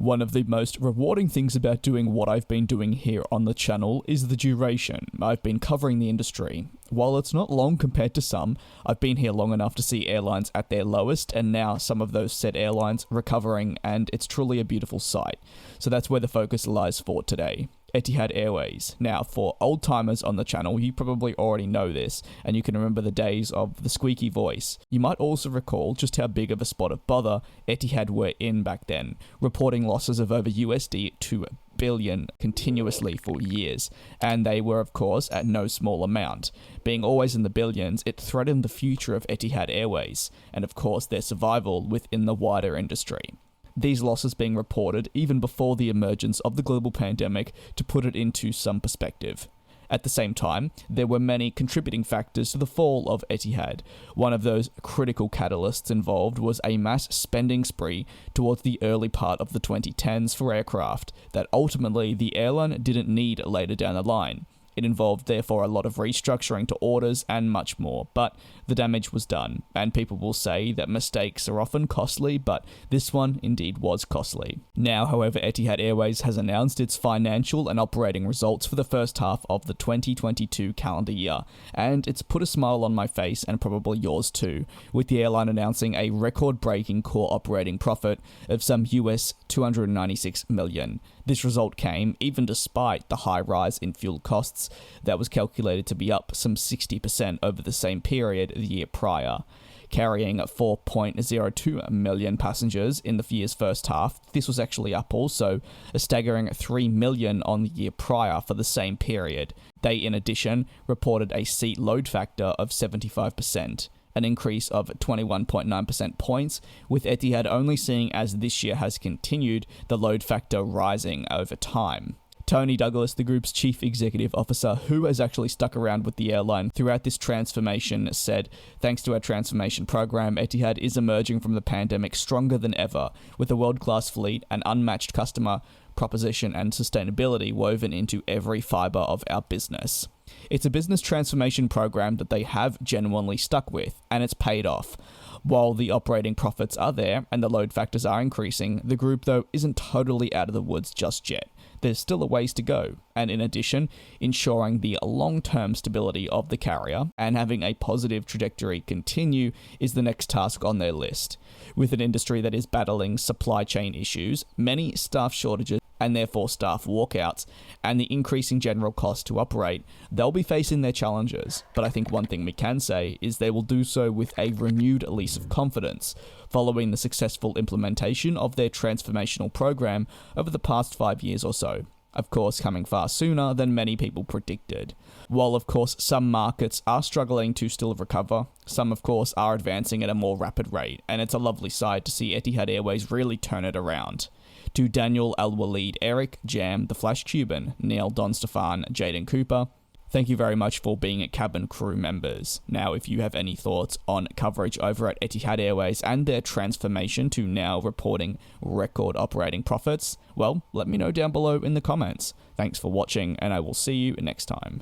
One of the most rewarding things about doing what I've been doing here on the channel is the duration. I've been covering the industry. While it's not long compared to some, I've been here long enough to see airlines at their lowest, and now some of those said airlines recovering, and it's truly a beautiful sight. So that's where the focus lies for today. Etihad Airways. Now, for old-timers on the channel, you probably already know this, and you can remember the days of the squeaky voice. You might also recall just how big of a spot of bother Etihad were in back then, reporting losses of over USD 2 billion continuously for years, and they were of course at no small amount. Being always in the billions, it threatened the future of Etihad Airways, and of course their survival within the wider industry. These losses being reported even before the emergence of the global pandemic, to put it into some perspective. At the same time, there were many contributing factors to the fall of Etihad. One of those critical catalysts involved was a mass spending spree towards the early part of the 2010s for aircraft that ultimately the airline didn't need later down the line. It involved therefore a lot of restructuring to orders and much more, but the damage was done, and people will say that mistakes are often costly, but this one indeed was costly. Now, however, Etihad Airways has announced its financial and operating results for the first half of the 2022 calendar year, and it's put a smile on my face and probably yours too, with the airline announcing a record-breaking core operating profit of some US $296 million. This result came even despite the high rise in fuel costs that was calculated to be up some 60% over the same period the year prior. Carrying 4.02 million passengers in the year's first half, this was actually up also a staggering 3 million on the year prior for the same period. They, in addition, reported a seat load factor of 75%. An increase of 21.9% points, with Etihad only seeing as this year has continued the load factor rising over time. Tony Douglas, the group's chief executive officer, who has actually stuck around with the airline throughout this transformation, said, "Thanks to our transformation program, Etihad is emerging from the pandemic stronger than ever, with a world-class fleet, an unmatched customer proposition and sustainability woven into every fiber of our business." It's a business transformation program that they have genuinely stuck with, and it's paid off. While the operating profits are there and the load factors are increasing, the group though isn't totally out of the woods just yet. There's still a ways to go, and in addition, ensuring the long-term stability of the carrier and having a positive trajectory continue is the next task on their list. With an industry that is battling supply chain issues, many staff shortages, and therefore staff walkouts, and the increasing general cost to operate, they'll be facing their challenges. But I think one thing we can say is they will do so with a renewed lease of confidence, following the successful implementation of their transformational program over the past 5 years or so. Of course, coming far sooner than many people predicted. While of course some markets are struggling to still recover, some of course are advancing at a more rapid rate, and it's a lovely sight to see Etihad Airways really turn it around. To Daniel, Al-Walid, Eric, Jam, the FlashCubing, Neil, Don Stefan, Jaden Cooper, thank you very much for being cabin crew members. Now, if you have any thoughts on coverage over at Etihad Airways and their transformation to now reporting record operating profits, well, let me know down below in the comments. Thanks for watching, and I will see you next time.